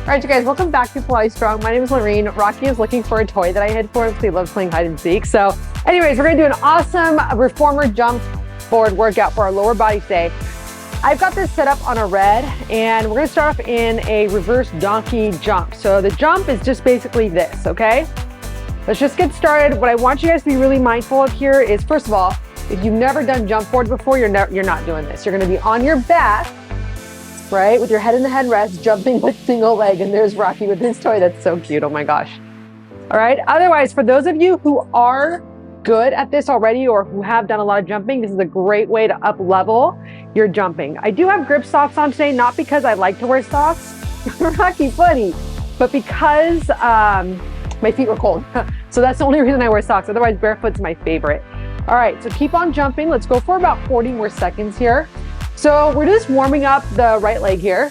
All right, you guys, welcome back to Pilates Strong. My name is Lorene. Rocky is looking for a toy that I hid for him because he loves playing hide and seek. So anyways, we're gonna do an awesome reformer jump board workout for our lower body today. I've got this set up on a red, and we're gonna start off in a reverse donkey jump. So the jump is just basically this, okay? Let's just get started. What I want you guys to be really mindful of here is, first of all, if you've never done jump board before, you're not doing this. You're gonna be on your back, right, with your head in the headrest, jumping with single leg, and there's Rocky with his toy. That's so cute, oh my gosh. All right, otherwise, for those of you who are good at this already or who have done a lot of jumping, this is a great way to up level your jumping. I do have grip socks on today, not because I like to wear socks, Rocky funny, but because my feet were cold. So that's the only reason I wear socks. Otherwise, barefoot's my favorite. All right, so keep on jumping. Let's go for about 40 more seconds here. So we're just warming up the right leg here.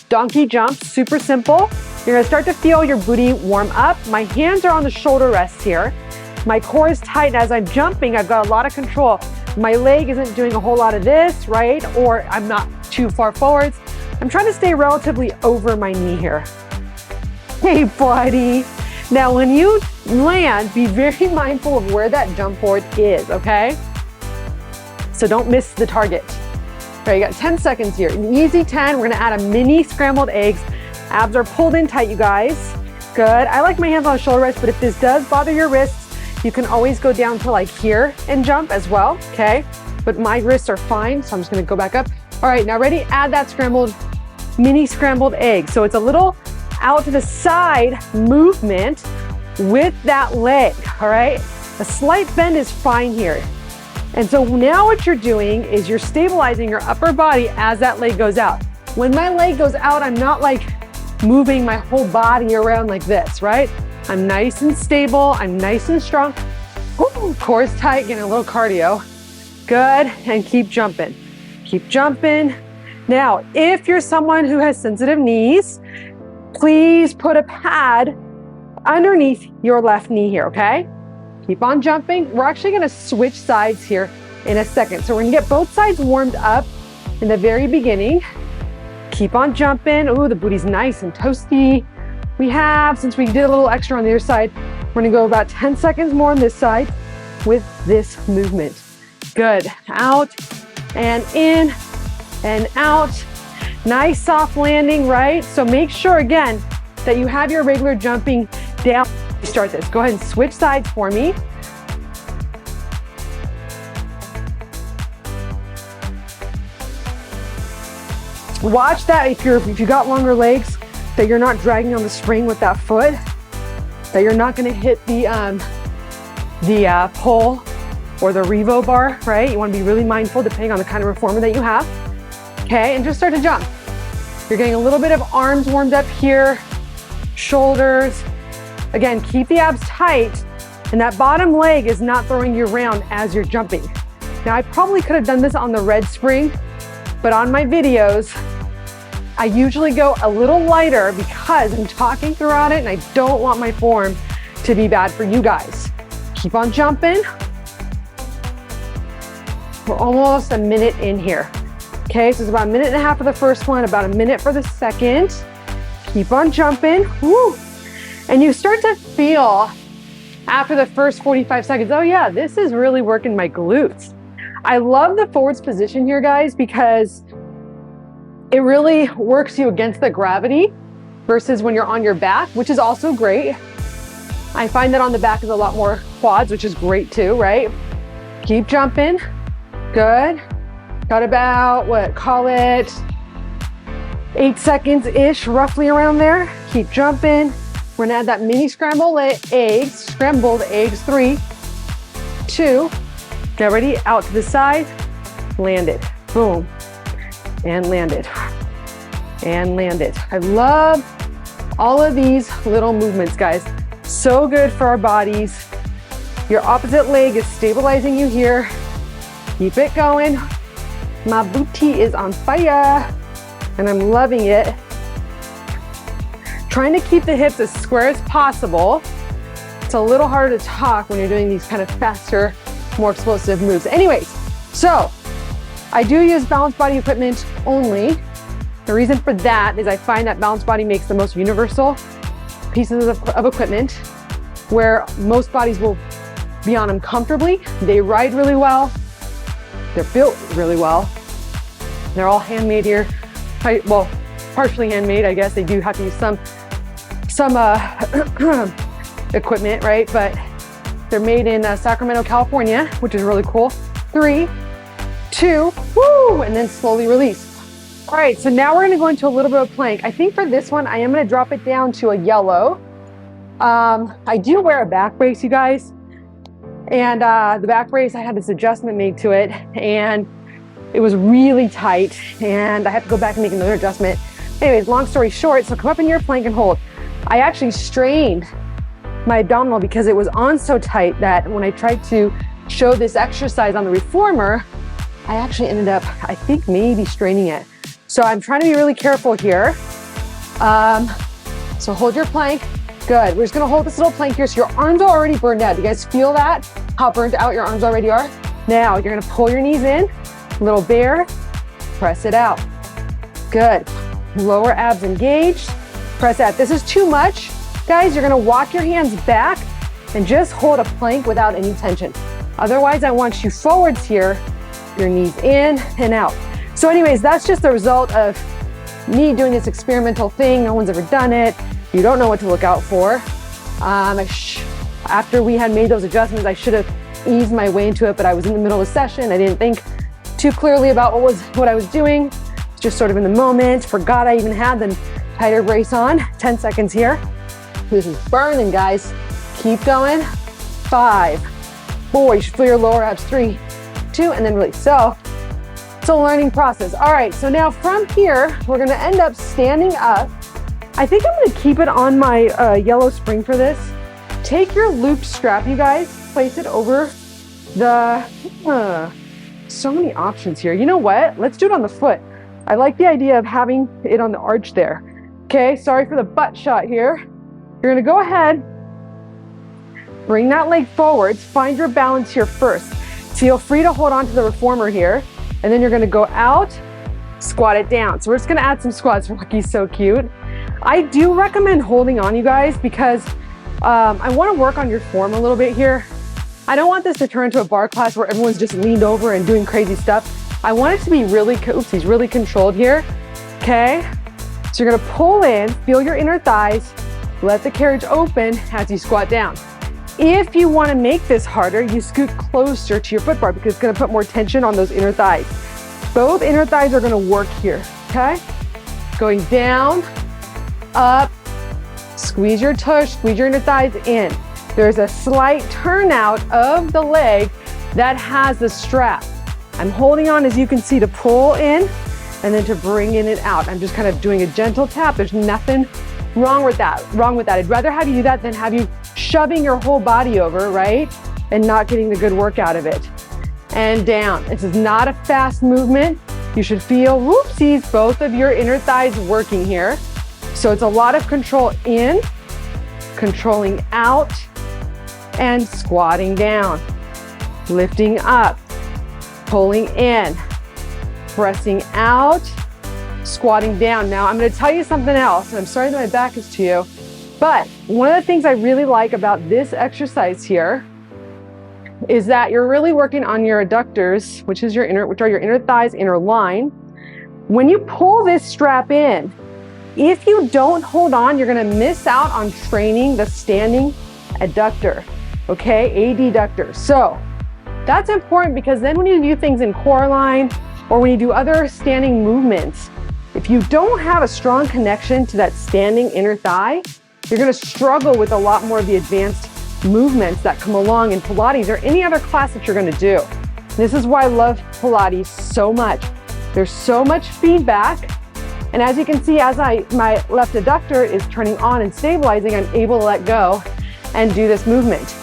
Donkey jump, super simple. You're gonna start to feel your booty warm up. My hands are on the shoulder rests here. My core is tight, and as I'm jumping, I've got a lot of control. My leg isn't doing a whole lot of this, right? Or I'm not too far forwards. I'm trying to stay relatively over my knee here. Hey, buddy. Now, when you land, be very mindful of where that jump board is, okay? So don't miss the target. All right, you got 10 seconds here. An easy 10, we're gonna add a mini scrambled eggs. Abs are pulled in tight, you guys. Good. I like my hands on the shoulder rest, but if this does bother your wrists, you can always go down to like here and jump as well, okay? But my wrists are fine, so I'm just gonna go back up. All right, now ready? Add that mini scrambled egg. So it's a little out to the side movement with that leg, all right? A slight bend is fine here. And so now what you're doing is you're stabilizing your upper body as that leg goes out. When my leg goes out, I'm not like moving my whole body around like this, right? I'm nice and stable, I'm nice and strong. Ooh, core is tight, getting a little cardio. Good, and keep jumping. Keep jumping. Now, if you're someone who has sensitive knees, please put a pad underneath your left knee here, okay? Keep on jumping. We're actually gonna switch sides here in a second. So we're gonna get both sides warmed up in the very beginning. Keep on jumping. Ooh, the booty's nice and toasty. We have, since we did a little extra on the other side, we're gonna go about 10 seconds more on this side with this movement. Good, out and in and out. Nice soft landing, right? So make sure again that you have your regular jumping down. Start this. Go ahead and switch sides for me. Watch that if you got longer legs, that you're not dragging on the spring with that foot, that you're not going to hit the pole or the Revo bar, right? You want to be really mindful depending on the kind of reformer that you have. Okay, and just start to jump. You're getting a little bit of arms warmed up here, shoulders. Again, keep the abs tight, and that bottom leg is not throwing you around as you're jumping. Now, I probably could have done this on the red spring, but on my videos, I usually go a little lighter because I'm talking throughout it, and I don't want my form to be bad for you guys. Keep on jumping. We're almost a minute in here. Okay, so it's about a minute and a half for the first one, about a minute for the second. Keep on jumping. Woo! And you start to feel after the first 45 seconds, oh yeah, this is really working my glutes. I love the forwards position here, guys, because it really works you against the gravity versus when you're on your back, which is also great. I find that on the back is a lot more quads, which is great too, right? Keep jumping. Good. Got about, call it 8 seconds-ish, roughly around there. Keep jumping. We're gonna add that mini scrambled eggs, 3, 2, get ready, out to the side, landed, boom, and landed, and landed. I love all of these little movements, guys. So good for our bodies. Your opposite leg is stabilizing you here. Keep it going. My booty is on fire, and I'm loving it. Trying to keep the hips as square as possible. It's a little harder to talk when you're doing these kind of faster, more explosive moves. Anyways, so I do use balanced body equipment only. All The reason for that is I find that Balanced Body makes the most universal pieces of equipment where most bodies will be on them comfortably. They ride really well. They're built really well. They're all handmade here. Well, partially handmade, I guess. They do have to use some equipment, right? But they're made in Sacramento, California, which is really cool. 3, 2, woo, and then slowly release. All right, so now we're gonna go into a little bit of plank. I think for this one, I am gonna drop it down to a yellow. I do wear a back brace, you guys. And the back brace, I had this adjustment made to it and it was really tight and I had to go back and make another adjustment. Anyways, long story short, so come up in your plank and hold. I actually strained my abdominal because it was on so tight that when I tried to show this exercise on the reformer, I actually ended up, I think, maybe straining it. So I'm trying to be really careful here. So hold your plank. Good. We're just gonna hold this little plank here. So your arms are already burned out. You guys feel that? How burnt out your arms already are? Now you're gonna pull your knees in, little bear, press it out. Good. Lower abs engaged, press out. If this is too much, guys, you're gonna walk your hands back and just hold a plank without any tension. Otherwise, I want you forwards here, your knees in and out. So anyways, that's just the result of me doing this experimental thing. No one's ever done it. You don't know what to look out for. After we had made those adjustments, I should have eased my way into it, but I was in the middle of a session. I didn't think too clearly about what I was doing. Just sort of in the moment, forgot I even had the tighter brace on. 10 seconds here. This is burning, guys. Keep going. 5, 4, you should feel your lower abs. 3, 2, and then release. So it's a learning process. All right, so now from here, we're gonna end up standing up. I think I'm gonna keep it on my yellow spring for this. Take your looped strap, you guys, place it over the, so many options here. You know what? Let's do it on the foot. I like the idea of having it on the arch there. Okay, sorry for the butt shot here. You're gonna go ahead, bring that leg forwards, find your balance here first. Feel free to hold on to the reformer here, and then you're gonna go out, squat it down. So we're just gonna add some squats. Rocky's so cute. I do recommend holding on, you guys, because I wanna work on your form a little bit here. I don't want this to turn into a bar class where everyone's just leaned over and doing crazy stuff. I want it to be really, oopsies, really controlled here, okay? So you're gonna pull in, feel your inner thighs, let the carriage open as you squat down. If you wanna make this harder, you scoot closer to your foot bar because it's gonna put more tension on those inner thighs. Both inner thighs are gonna work here, okay? Going down, up, squeeze your tush, squeeze your inner thighs in. There's a slight turnout of the leg that has the strap. I'm holding on, as you can see, to pull in and then to bring in it out. I'm just kind of doing a gentle tap. There's nothing wrong with that. I'd rather have you do that than have you shoving your whole body over, right? And not getting the good work out of it. And down. This is not a fast movement. You should feel, whoopsies, both of your inner thighs working here. So it's a lot of control in, controlling out, and squatting down. Lifting up, pulling in, pressing out, squatting down. Now I'm gonna tell you something else, and I'm sorry that my back is to you, but one of the things I really like about this exercise here is that you're really working on your adductors, which are your inner thighs, inner line. When you pull this strap in, if you don't hold on, you're gonna miss out on training the standing adductor, okay, adductor. So that's important because then when you do things in core line or when you do other standing movements, if you don't have a strong connection to that standing inner thigh, you're gonna struggle with a lot more of the advanced movements that come along in Pilates or any other class that you're gonna do. This is why I love Pilates so much. There's so much feedback. And as you can see, as my left adductor is turning on and stabilizing, I'm able to let go and do this movement.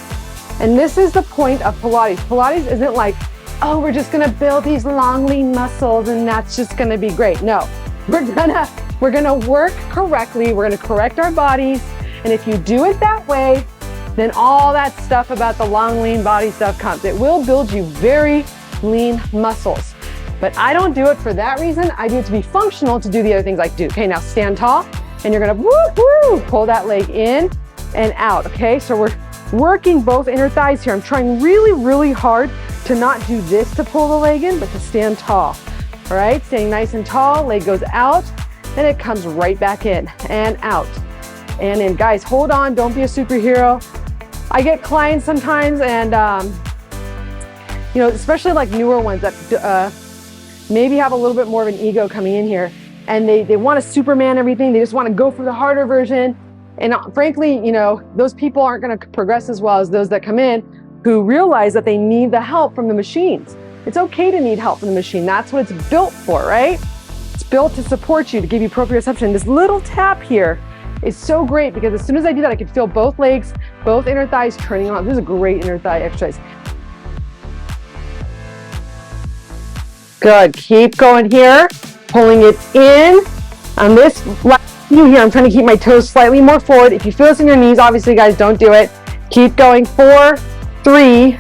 And this is the point of Pilates. Pilates isn't like, oh, we're just gonna build these long, lean muscles and that's just gonna be great. No, we're gonna work correctly. We're gonna correct our bodies. And if you do it that way, then all that stuff about the long, lean body stuff comes. It will build you very lean muscles. But I don't do it for that reason. I do it to be functional to do the other things I do. Okay, now stand tall, and you're gonna woo-hoo, pull that leg in and out, okay? So we're working both inner thighs here. I'm trying really, really hard to not do this to pull the leg in, but to stand tall, all right? Staying nice and tall, leg goes out, and it comes right back in and out and in. Guys, hold on, don't be a superhero. I get clients sometimes, and you know, especially like newer ones that maybe have a little bit more of an ego coming in here, and they want to Superman everything. They just want to go for the harder version. And frankly, you know, those people aren't going to progress as well as those that come in who realize that they need the help from the machines. It's okay to need help from the machine. That's what it's built for, right? It's built to support you, to give you proprioception. This little tap here is so great because as soon as I do that, I can feel both legs, both inner thighs turning on. This is a great inner thigh exercise. Good, keep going here, pulling it in. On this last few here, I'm trying to keep my toes slightly more forward. If you feel this in your knees, obviously guys, don't do it. Keep going, 4, 3,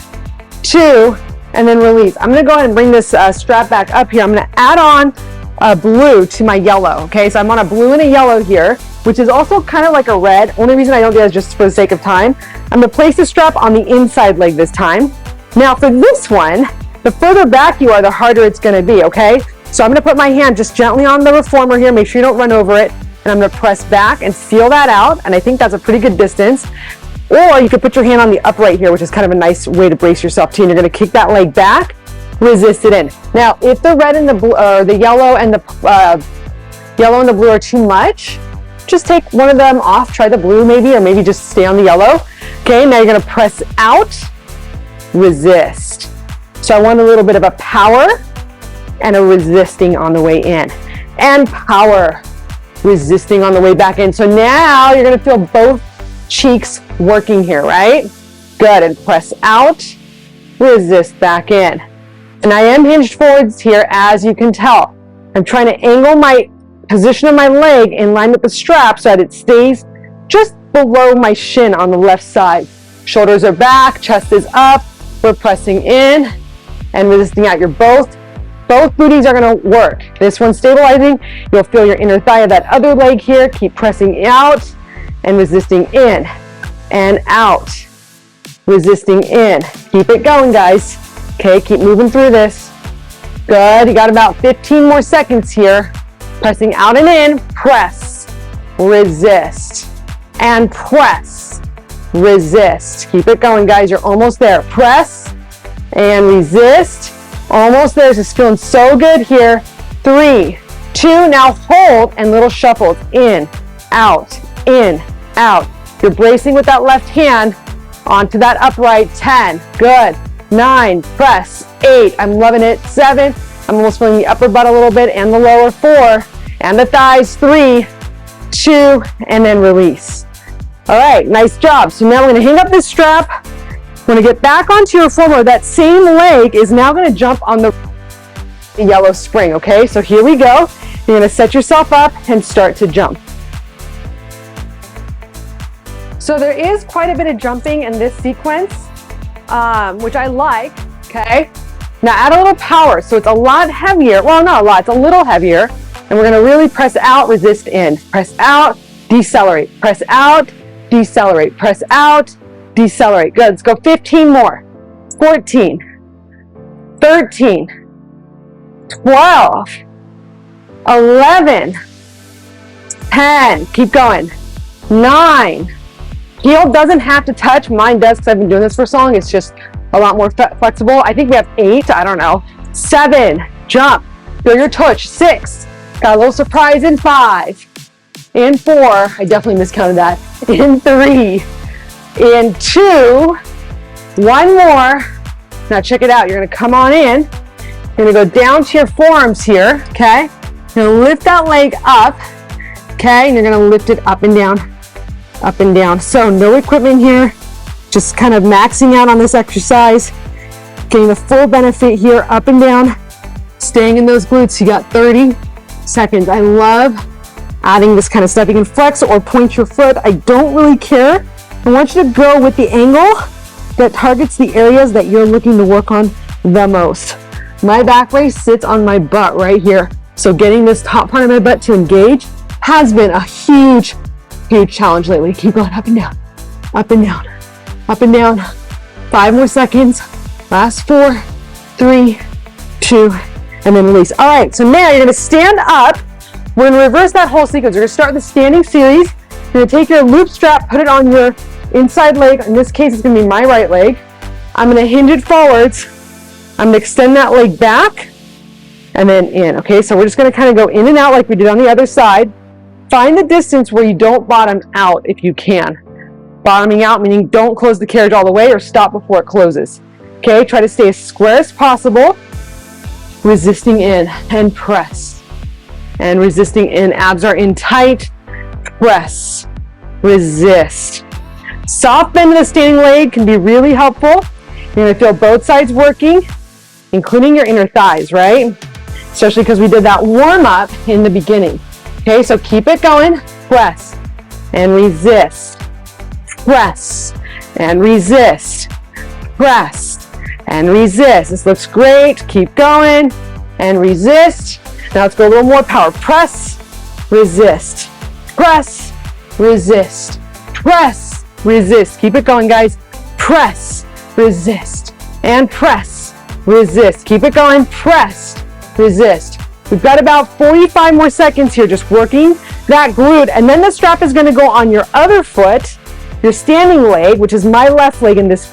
2, and then release. I'm gonna go ahead and bring this strap back up here. I'm gonna add on a blue to my yellow, okay? So I'm on a blue and a yellow here, which is also kind of like a red. Only reason I don't do that is just for the sake of time. I'm gonna place the strap on the inside leg this time. Now for this one, the further back you are, the harder it's gonna be, okay? So I'm gonna put my hand just gently on the reformer here, make sure you don't run over it, and I'm gonna press back and feel that out, and I think that's a pretty good distance. Or you could put your hand on the upright here, which is kind of a nice way to brace yourself too, and you're gonna kick that leg back, resist it in. Now, if the red and the blue, or the yellow and the blue are too much, just take one of them off, try the blue maybe, or maybe just stay on the yellow. Okay, now you're gonna press out, resist. So I want a little bit of a power and a resisting on the way in, and power, resisting on the way back in. So now you're gonna feel both cheeks working here, right? Good, and press out, resist back in. And I am hinged forwards here, as you can tell. I'm trying to angle my position of my leg in line with the strap so that it stays just below my shin on the left side. Shoulders are back, chest is up, we're pressing in and resisting out. Both booties are gonna work. This one's stabilizing. You'll feel your inner thigh of that other leg here. Keep pressing out and resisting in and out, resisting in. Keep it going, guys. Okay, keep moving through this. Good, you got about 15 more seconds here. Pressing out and in, press, resist, and press, resist. Keep it going, guys, you're almost there. Press and resist, almost there. This is feeling so good here. 3, 2, now hold and little shuffles, in, out, You're bracing with that left hand onto that upright. 10, good, 9, press, 8, I'm loving it, 7, I'm almost feeling the upper butt a little bit and the lower. 4, and the thighs. 3, 2, and then release. All right, nice job. So now we're gonna hang up this strap. We're gonna get back onto your reformer. That same leg is now gonna jump on the yellow spring, okay? So here we go. You're gonna set yourself up and start to jump. So there is quite a bit of jumping in this sequence, which I like, okay? Now add a little power, so it's a lot heavier. Well, not a lot, it's a little heavier. And we're gonna really press out, resist in. Press out, decelerate. Press out, decelerate. Press out, decelerate. Good, let's go 15 more. 14, 13, 12, 11, 10, keep going. 9, heel doesn't have to touch. Mine does because I've been doing this for so long. It's just a lot more flexible. I think we have 8, I don't know. 7, jump, feel your touch. 6, got a little surprise in 5. In 4, I definitely miscounted that. In 3, in 2, 1 more. Now check it out, you're gonna come on in. You're gonna go down to your forearms here, okay? You're gonna lift that leg up, okay? And you're gonna lift it up and down, up and down. So no equipment here, just kind of maxing out on this exercise, getting the full benefit here, up and down, staying in those glutes. You got 30 seconds. I love adding this kind of stuff. You can flex or point your foot. I don't really care. I want you to go with the angle that targets the areas that you're looking to work on the most. My back brace sits on my butt right here. So getting this top part of my butt to engage has been a huge, huge challenge lately. Keep going up and down, up and down, up and down. 5 more seconds. Last 4, 3, 2, and then release. All right, so now you're gonna stand up. We're gonna reverse that whole sequence. We're gonna start the standing series. You're gonna take your loop strap, put it on your inside leg. In this case, it's gonna be my right leg. I'm gonna hinge it forwards. I'm gonna extend that leg back and then in, okay? So we're just gonna kind of go in and out like we did on the other side. Find the distance where you don't bottom out if you can. Bottoming out meaning don't close the carriage all the way or stop before it closes. Okay, try to stay as square as possible. Resisting in and press. And resisting in, abs are in tight. Press, resist. Soft bend of the standing leg can be really helpful. You're gonna feel both sides working, including your inner thighs, right? Especially because we did that warm up in the beginning. Okay, so keep it going. Press and resist. Press and resist. Press and resist. This looks great. Keep going and resist. Now let's go a little more power. Press, resist. Press, resist. Press, resist. Keep it going, guys. Press, resist, and press, resist. Keep it going. Press, resist. We've got about 45 more seconds here just working that glute, and then the strap is going to go on your other foot, your standing leg, which is my left leg in this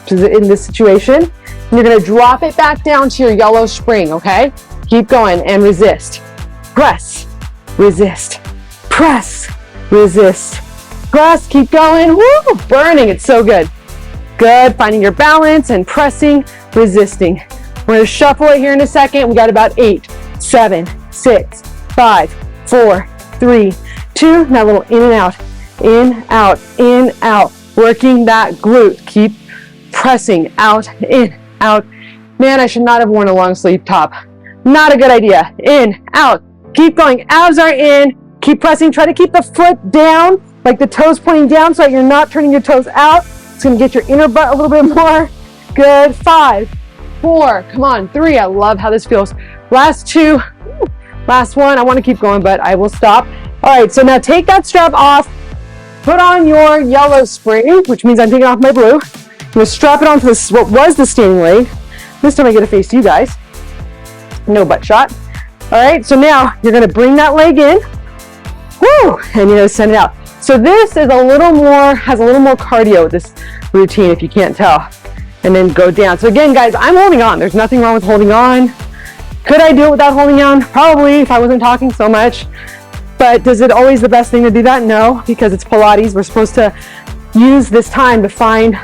situation, and you're going to drop it back down to your yellow spring, okay? Keep going and resist. Press, resist, press, resist, press. Keep going. Woo! Burning. It's so good. Good. Finding your balance and pressing, resisting. We're going to shuffle it here in a second. We got about 8, 7, 6, 5, 4, 3, 2. Now a little in and out, in, out, in, out. Working that glute. Keep pressing out, in, out. Man, I should not have worn a long sleeve top. Not a good idea. In, out. Keep going. Abs are in. Keep pressing. Try to keep the foot down, like the toes pointing down so that you're not turning your toes out. It's going to get your inner butt a little bit more. Good. 5, 4, come on, 3. I love how this feels. Last 2, last 1. I want to keep going, but I will stop. All right, so now take that strap off. Put on your yellow spring, which means I'm taking off my blue. I'm going to strap it onto this, what was the standing leg. This time I get to face you guys. No butt shot. All right, so now you're going to bring that leg in. Woo! And you're going to send it out. So this is has a little more cardio with this routine, if you can't tell. And then go down. So again, guys, I'm holding on. There's nothing wrong with holding on. Could I do it without holding on? Probably, if I wasn't talking so much. But is it always the best thing to do that? No, because it's Pilates. We're supposed to use this time to find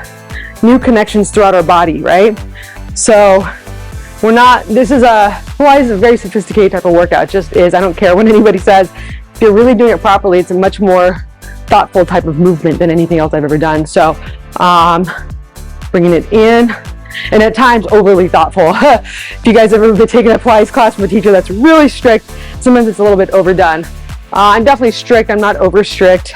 new connections throughout our body, right? So Pilates is a very sophisticated type of workout. It just is. I don't care what anybody says. If you're really doing it properly, it's a much more thoughtful type of movement than anything else I've ever done. So bringing it in, and at times overly thoughtful. If you guys have ever taken a Pilates class from a teacher that's really strict, sometimes it's a little bit overdone. I'm definitely strict. I'm not over strict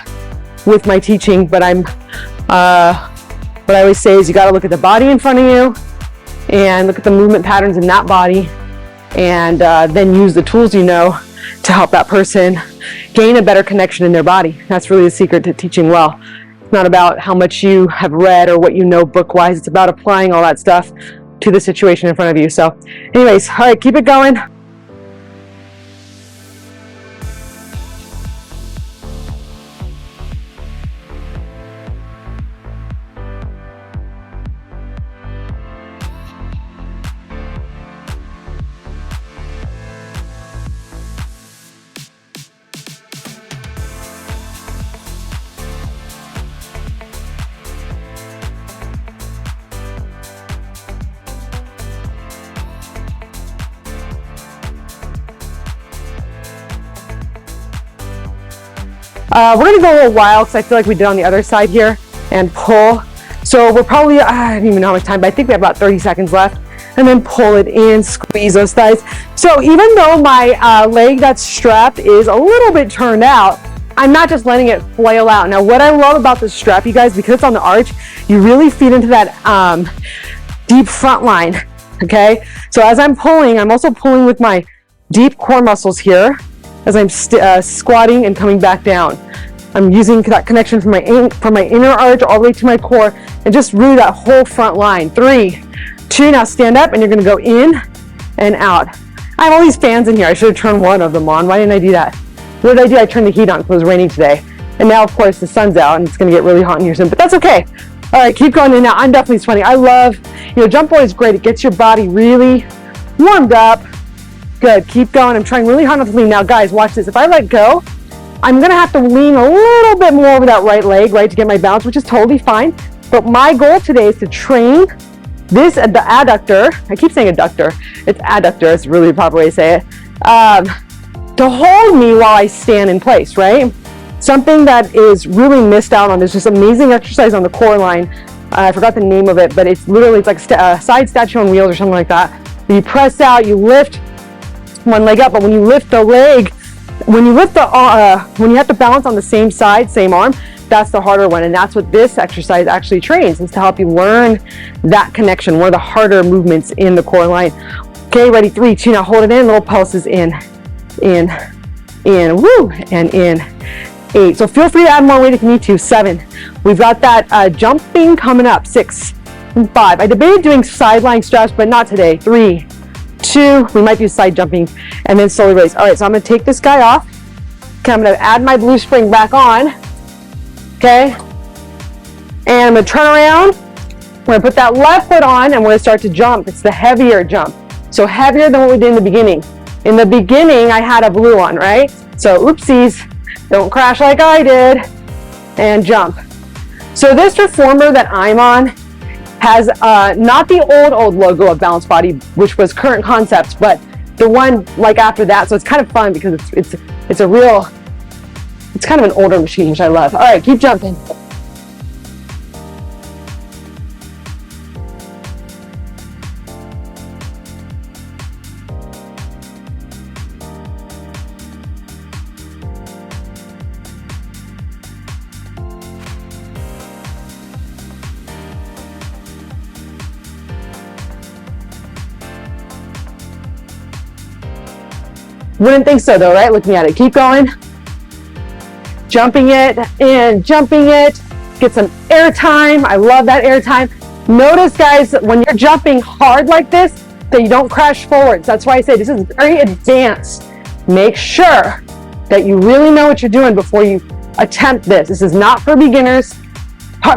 with my teaching, but what I always say is you got to look at the body in front of you and look at the movement patterns in that body, and then use the tools you know to help that person gain a better connection in their body. That's really the secret to teaching well. It's not about how much you have read or what you know book-wise. It's about applying all that stuff to the situation in front of you. So anyways, all right, keep it going. We're gonna go a little while because I feel like we did on the other side here and pull. So we're probably, I don't even know how much time, but I think we have about 30 seconds left. And then pull it in, squeeze those thighs. So even though my leg that's strapped is a little bit turned out, I'm not just letting it flail out. Now what I love about this strap, you guys, because it's on the arch, you really feed into that deep front line. okay? So as I'm pulling, I'm also pulling with my deep core muscles here as I'm squatting and coming back down. I'm using that connection from my inner arch all the way to my core, and just really that whole front line. 3, 2, now stand up, and you're gonna go in and out. I have all these fans in here. I should have turned one of them on. Why didn't I do that? What did I do? I turned the heat on because it was raining today. And now, of course, the sun's out and it's gonna get really hot in here soon, but that's okay. All right, keep going in now. I'm definitely sweating. I love, jump board is great. It gets your body really warmed up. Good, keep going. I'm trying really hard not to lean. Now, guys, watch this. If I let go, I'm gonna have to lean a little bit more over that right leg, right, to get my balance, which is totally fine. But my goal today is to train this, the adductor, I keep saying adductor, it's adductor, it's really the proper way to say it, to hold me while I stand in place, right? Something that is really missed out on is this amazing exercise on the core line. I forgot the name of it, but it's literally, it's like side statue on wheels or something like that. You press out, you lift one leg up, but when you lift the leg, when you have to balance on the same side, same arm, that's the harder one, and that's what this exercise actually trains, is to help you learn that connection, one of the harder movements in the core line. Okay, ready, 3, 2, now hold it in, little pulses in, woo, and in. 8, so feel free to add more weight if you need to. 7, we've got that jumping coming up. 6 and 5, I debated doing sideline straps, but not today. 3, 2, we might do side jumping, and then slowly raise. All right, so I'm gonna take this guy off. Okay, I'm gonna add my blue spring back on. Okay, and I'm gonna turn around. We're gonna put that left foot on, and we're gonna start to jump. It's the heavier jump, so heavier than what we did in the beginning. In the beginning, I had a blue on, right? So oopsies, don't crash like I did, and jump. So this reformer that I'm on has not the old logo of Balanced Body, which was Current Concepts, but the one like after that. So it's kind of fun because it's a real, it's kind of an older machine, which I love. All right, keep jumping. Wouldn't think so though, right? Looking at it, keep going. Jumping it and jumping it. Get some air time. I love that air time. Notice, guys, when you're jumping hard like this, that you don't crash forwards. That's why I say this is very advanced. Make sure that you really know what you're doing before you attempt this. This is not for beginners,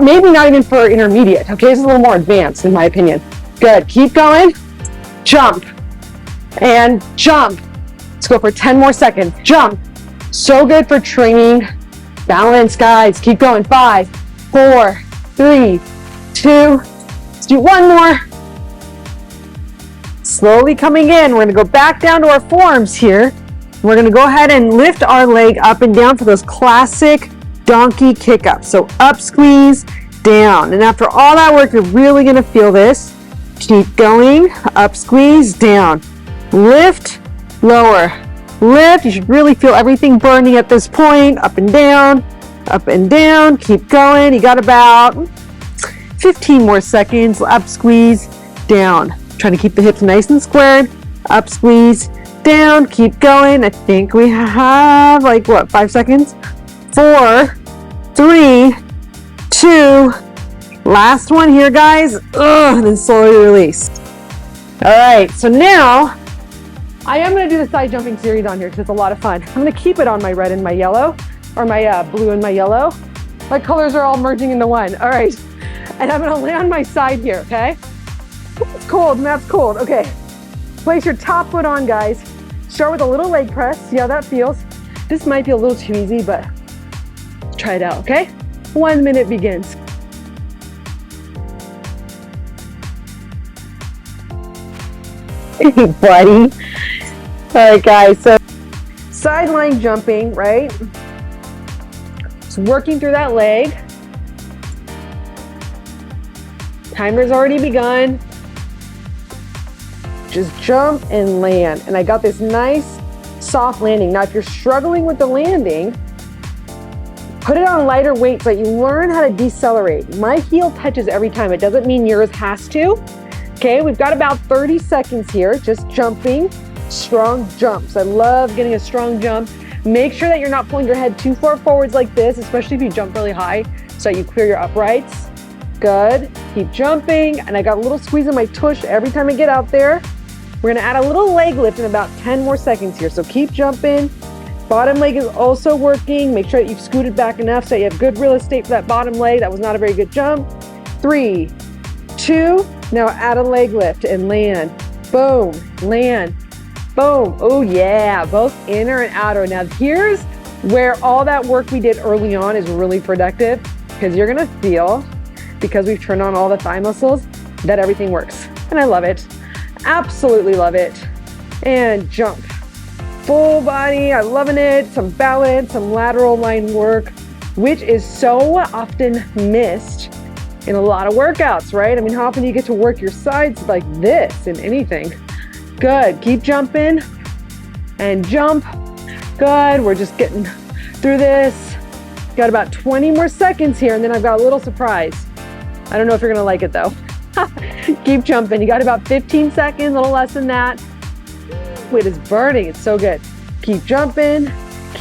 maybe not even for intermediate. Okay, this is a little more advanced in my opinion. Good, keep going. Jump and jump. Let's go for 10 more seconds. Jump. So good for training balance, guys. Keep going. 5, 4, 3, 2. Let's do one more. Slowly coming in. We're going to go back down to our forearms here. We're going to go ahead and lift our leg up and down for those classic donkey kick-ups. So up, squeeze, down. And after all that work, you're really going to feel this. Keep going. Up, squeeze, down. Lift, lower, lift. You should really feel everything burning at this point. Up and down, keep going. You got about 15 more seconds. Up, squeeze, down. Trying to keep the hips nice and squared. Up, squeeze, down, keep going. I think we have like what, 5 seconds? 4, 3, 2, last one here, guys. And then slowly release. All right, so now I am going to do the side jumping series on here because it's a lot of fun. I'm going to keep it on my red and my yellow, or my blue and my yellow. My colors are all merging into one. All right. And I'm going to lay on my side here, okay? It's cold, map's cold. Okay. Place your top foot on, guys. Start with a little leg press. See how that feels. This might be a little too easy, but try it out, okay? 1 minute begins. Hey, buddy. All right, guys, so sideline jumping, right? So working through that leg. Timer's already begun. Just jump and land. And I got this nice soft landing. Now, if you're struggling with the landing, put it on lighter weight so that you learn how to decelerate. My heel touches every time. It doesn't mean yours has to. Okay, we've got about 30 seconds here, just jumping, strong jumps. I love getting a strong jump. Make sure that you're not pulling your head too far forwards like this, especially if you jump really high, so that you clear your uprights. Good, keep jumping. And I got a little squeeze in my tush every time I get out there. We're gonna add a little leg lift in about 10 more seconds here, so keep jumping. Bottom leg is also working. Make sure that you've scooted back enough so you have good real estate for that bottom leg. That was not a very good jump. 3, 2, now add a leg lift and land. Boom, land, boom. Oh yeah, both inner and outer. Now here's where all that work we did early on is really productive, because you're gonna feel, because we've turned on all the thigh muscles, that everything works. And I love it, absolutely love it. And jump, full body, I'm loving it. Some balance, some lateral line work, which is so often missed in a lot of workouts, right? I mean, how often do you get to work your sides like this in anything? Good, keep jumping and jump. Good, we're just getting through this. Got about 20 more seconds here, and then I've got a little surprise. I don't know if you're gonna like it though. Keep jumping, you got about 15 seconds, a little less than that. It is burning, it's so good. Keep jumping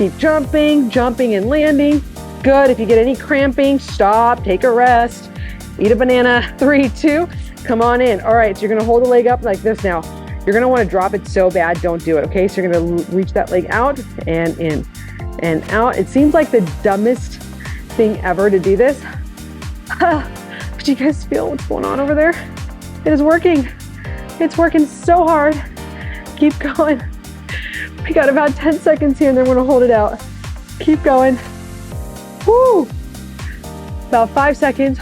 jumping and landing. Good, if you get any cramping, stop, take a rest. Eat a banana. 3, 2, come on in. All right, so you're gonna hold the leg up like this now. You're gonna wanna drop it so bad, don't do it, okay? So you're gonna reach that leg out and in and out. It seems like the dumbest thing ever to do this. But you guys feel what's going on over there? It is working. It's working so hard. Keep going. We got about 10 seconds here and then we're gonna hold it out. Keep going. Woo! About 5 seconds.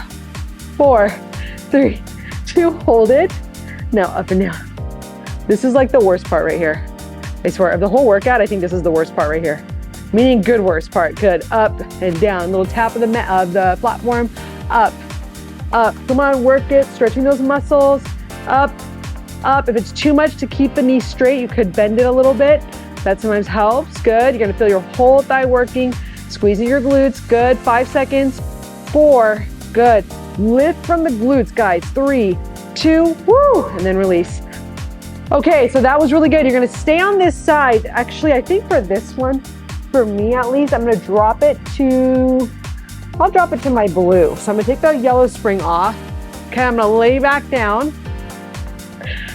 4, 3, 2, hold it. Now up and down. This is like the worst part right here. I swear, of the whole workout, I think this is the worst part right here. Meaning good worst part, good. Up and down, little tap of the platform, up, up. Come on, work it, stretching those muscles, up, up. If it's too much to keep the knee straight, you could bend it a little bit. That sometimes helps, good. You're gonna feel your whole thigh working, squeezing your glutes, good. 5 seconds, 4, good. Lift from the glutes, guys. 3, 2, woo, and then release. Okay, so that was really good. You're gonna stay on this side. Actually, I think for this one, for me at least, I'm gonna drop it to, I'll drop it to my blue. So I'm gonna take the yellow spring off. Okay, I'm gonna lay back down.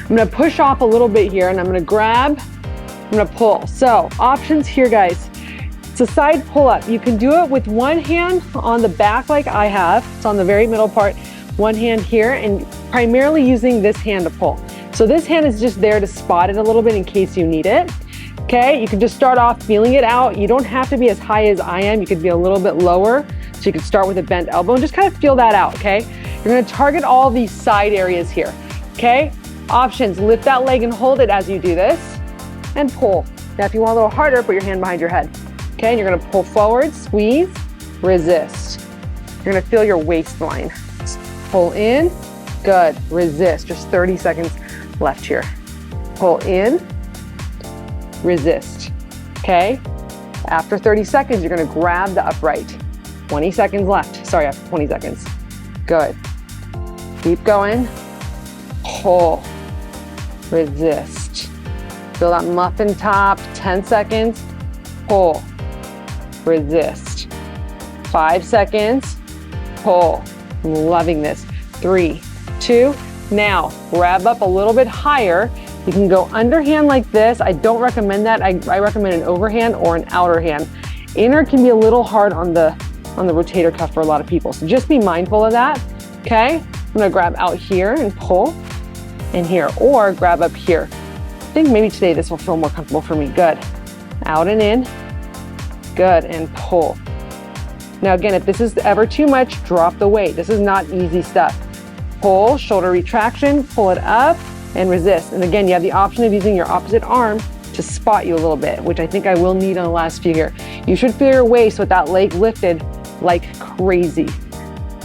I'm gonna push off a little bit here and I'm gonna grab, I'm gonna pull. So options here, guys. It's a side pull up. You can do it with one hand on the back like I have. It's on the very middle part. One hand here and primarily using this hand to pull. So this hand is just there to spot it a little bit in case you need it. Okay, you can just start off feeling it out. You don't have to be as high as I am. You could be a little bit lower. So you could start with a bent elbow and just kind of feel that out, okay? You're gonna target all these side areas here, okay? Options, lift that leg and hold it as you do this and pull. Now if you want a little harder, put your hand behind your head. Okay, and you're gonna pull forward, squeeze, resist. You're gonna feel your waistline. Pull in, good, resist. Just 30 seconds left here. Pull in, resist, okay? After 30 seconds, you're gonna grab the upright. 20 seconds left. Sorry, after 20 seconds. Good. Keep going. Pull, resist. Feel that muffin top, 10 seconds. Pull, resist. 5 seconds, pull. I'm loving this. 3, 2, now grab up a little bit higher. You can go underhand like this. I don't recommend that. I recommend an overhand or an outer hand. Inner can be a little hard on the rotator cuff for a lot of people. So just be mindful of that, okay? I'm gonna grab out here and pull in here, or grab up here. I think maybe today this will feel more comfortable for me. Good. Out and in. Good, and pull. Now again, if this is ever too much, drop the weight. This is not easy stuff. Pull, shoulder retraction, pull it up, and resist. And again, you have the option of using your opposite arm to spot you a little bit, which I think I will need on the last few here. You should feel your waist with that leg lifted like crazy.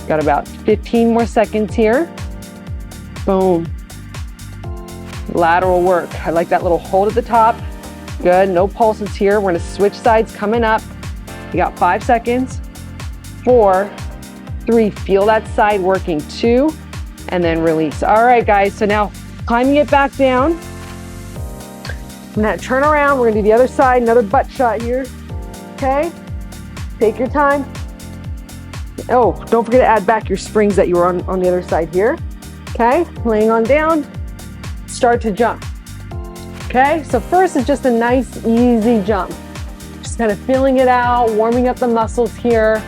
Got about 15 more seconds here. Boom. Lateral work. I like that little hold at the top. Good, no pulses here. We're gonna switch sides coming up. You got 5 seconds. 4, 3, feel that side working. 2, and then release. All right, guys, so now climbing it back down. I'm gonna turn around. We're gonna do the other side, another butt shot here. Okay, take your time. Oh, don't forget to add back your springs that you were on the other side here. Okay, laying on down, start to jump. Okay, so first is just a nice, easy jump. Just kind of feeling it out, warming up the muscles here.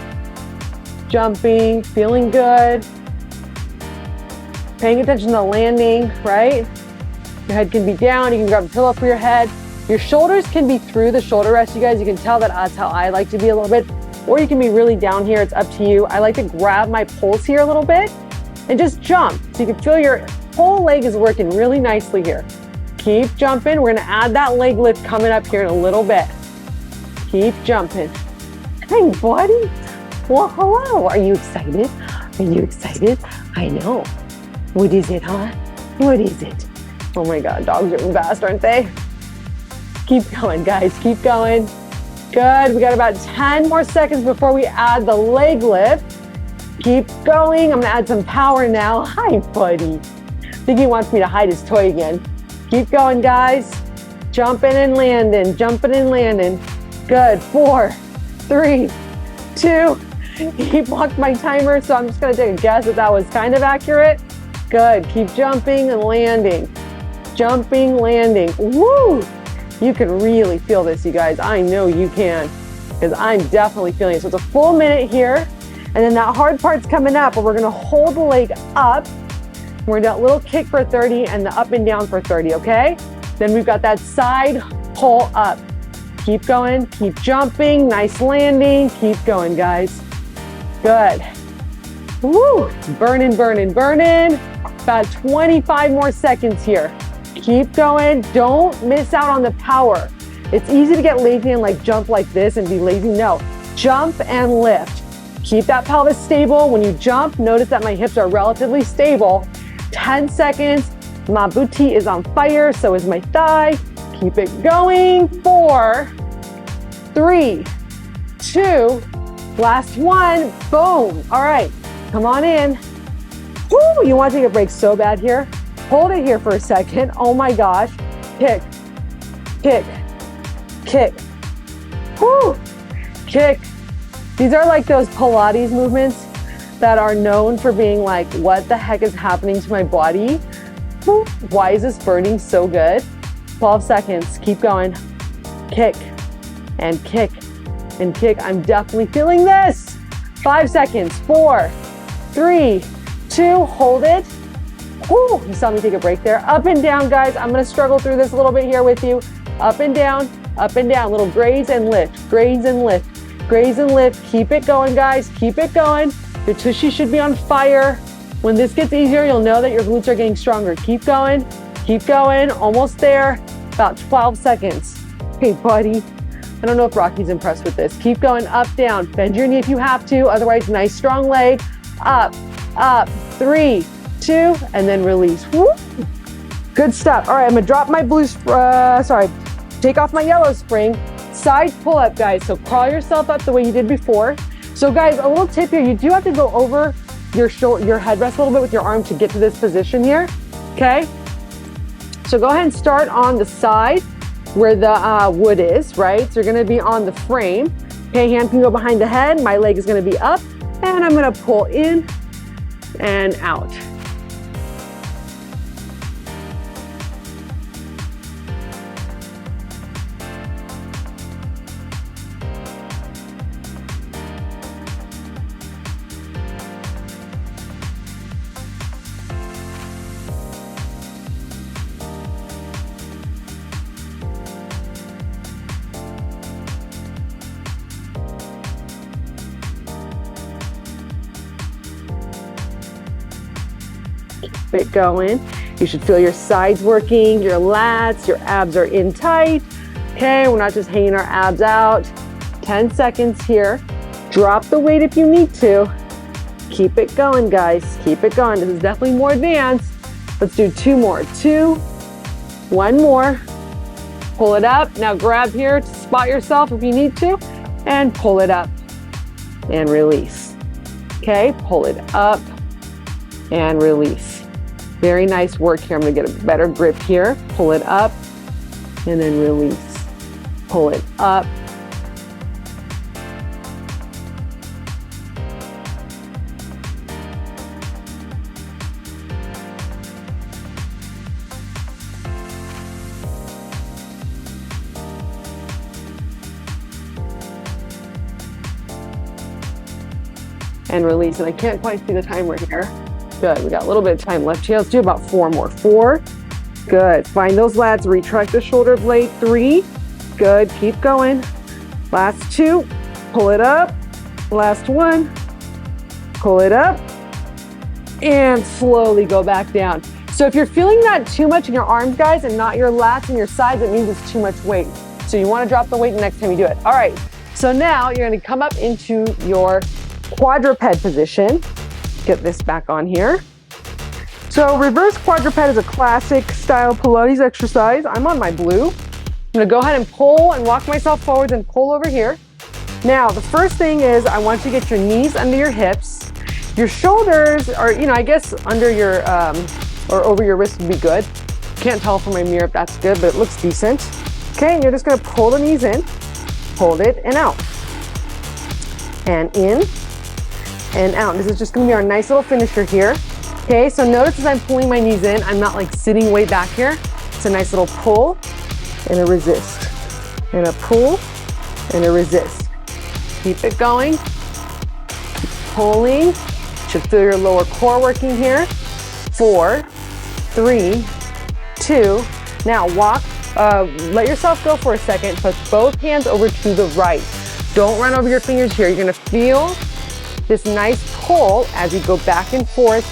Jumping, feeling good. Paying attention to the landing, right? Your head can be down, you can grab a pillow for your head. Your shoulders can be through the shoulder rest, you guys. You can tell that that's how I like to be a little bit. Or you can be really down here, it's up to you. I like to grab my pulse here a little bit and just jump. So you can feel your whole leg is working really nicely here. Keep jumping. We're gonna add that leg lift coming up here in a little bit. Keep jumping. Hey, buddy. Well, hello. Are you excited? Are you excited? I know. What is it, huh? What is it? Oh my God, dogs are fast, aren't they? Keep going, guys. Keep going. Good. We got about 10 more seconds before we add the leg lift. Keep going. I'm gonna add some power now. Hi, buddy. I think he wants me to hide his toy again. Keep going, guys. Jumping and landing, jumping and landing. Good. 4, 3, 2. He blocked my timer, so I'm just gonna take a guess that that was kind of accurate. Good. Keep jumping and landing. Jumping, landing. Woo! You can really feel this, you guys. I know you can, because I'm definitely feeling it. So it's a full minute here, and then that hard part's coming up, but we're gonna hold the leg up. We're gonna do a little kick for 30 and the up and down for 30, okay? Then we've got that side pull up. Keep going, keep jumping, nice landing. Keep going, guys. Good. Woo! Burning, burning, burning. About 25 more seconds here. Keep going. Don't miss out on the power. It's easy to get lazy and like jump like this and be lazy. No, jump and lift. Keep that pelvis stable. When you jump, notice that my hips are relatively stable. 10 seconds. My booty is on fire. So is my thigh. Keep it going. 4, 3, 2, last one. Boom. All right, come on in. Woo, you want to take a break so bad here? Hold it here for a second. Oh my gosh. Kick, kick, kick. Woo, kick. These are like those Pilates movements that are known for being like, what the heck is happening to my body? Woo, why is this burning so good? 12 seconds. Keep going. Kick and kick and kick. I'm definitely feeling this. 5 seconds. 4, 3, 2, hold it. Whew, you saw me take a break there. Up and down, guys. I'm gonna struggle through this a little bit here with you. Up and down, little grades and lift, grades and lift, grades and lift. Keep it going, guys, keep it going. Your tushy should be on fire. When this gets easier, you'll know that your glutes are getting stronger. Keep going, almost there. About 12 seconds. Hey, buddy. I don't know if Rocky's impressed with this. Keep going, up, down. Bend your knee if you have to. Otherwise, nice strong leg. Up, 3, 2, and then release. Woo. Good stuff. All right, I'm gonna drop my take off my yellow spring. Side pull up, guys. So crawl yourself up the way you did before. So guys, a little tip here, you do have to go over your headrest a little bit with your arm to get to this position here, okay? So go ahead and start on the side where the wood is, right? So you're gonna be on the frame. Okay, hand can go behind the head. My leg is gonna be up, and I'm gonna pull in and out. Keep it going. You should feel your sides working, your lats, your abs are in tight. Okay, we're not just hanging our abs out. 10 seconds here. Drop the weight if you need to. Keep it going, guys. Keep it going. This is definitely more advanced. Let's do 2 more. 2, 1 more. Pull it up. Now grab here to spot yourself if you need to, and pull it up and release. Okay, pull it up and release. Very nice work here. I'm gonna get a better grip here. Pull it up and then release. Pull it up. And release. And I can't quite see the timer here. Good, we got a little bit of time left here. Let's do about 4 more. 4, good. Find those lats, retract the shoulder blade. 3, good, keep going. Last 2, pull it up. Last 1, pull it up. And slowly go back down. So if you're feeling that too much in your arms, guys, and not your lats and your sides, it means it's too much weight. So you wanna drop the weight the next time you do it. All right, so now you're gonna come up into your quadruped position. Get this back on here. So reverse quadruped is a classic style Pilates exercise. I'm on my blue. I'm gonna go ahead and pull and walk myself forwards and pull over here. Now, the first thing is I want you to get your knees under your hips. Your shoulders are, I guess under your, or over your wrist would be good. Can't tell from my mirror if that's good, but it looks decent. Okay, and you're just gonna pull the knees in, hold it, and out. And in, and out. This is just gonna be our nice little finisher here. Okay, so notice as I'm pulling my knees in, I'm not like sitting way back here. It's a nice little pull and a resist. And a pull and a resist. Keep it going. Keep pulling. Should feel your lower core working here. 4, 3, 2. Now walk, let yourself go for a second. Put both hands over to the right. Don't run over your fingers here. You're gonna feel this nice pull as you go back and forth.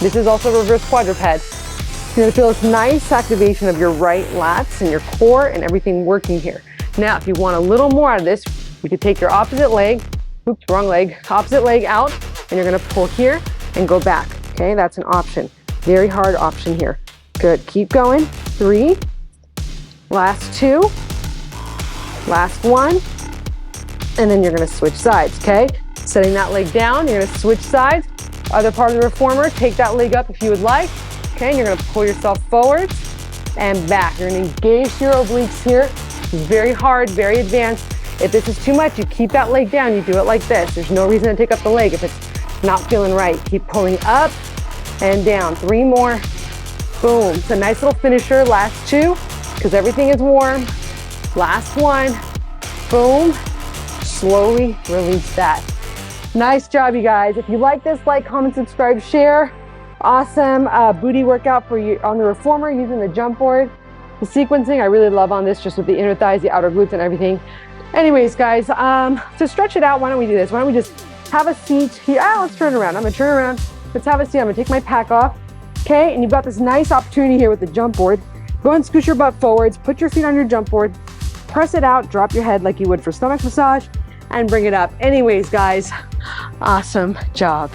This is also reverse quadruped. You're gonna feel this nice activation of your right lats and your core and everything working here. Now, if you want a little more out of this, you could take your opposite leg, oops, wrong leg, opposite leg out, and you're gonna pull here and go back, okay? That's an option. Very hard option here. Good, keep going. 3, last 2, last 1, and then you're gonna switch sides, okay? Setting that leg down, you're gonna switch sides. Other part of the reformer, take that leg up if you would like. Okay, and you're gonna pull yourself forward and back. You're gonna engage your obliques here. It's very hard, very advanced. If this is too much, you keep that leg down, you do it like this. There's no reason to take up the leg if it's not feeling right. Keep pulling up and down. 3 more, boom. It's a nice little finisher, last 2, because everything is warm. Last 1, boom. Slowly release that. Nice job, you guys. If you like this, like, comment, subscribe, share. Awesome booty workout for you on the reformer using the jump board. The sequencing I really love on this, just with the inner thighs, the outer glutes, and everything. Anyways, guys, to stretch it out, why don't we do this? Why don't we just have a seat here? Let's turn around. I'm gonna turn around. Let's have a seat. I'm gonna take my pack off. Okay, and you've got this nice opportunity here with the jump board. Go and scooch your butt forwards, put your feet on your jump board, press it out, drop your head like you would for stomach massage, and bring it up. Anyways, guys, awesome job.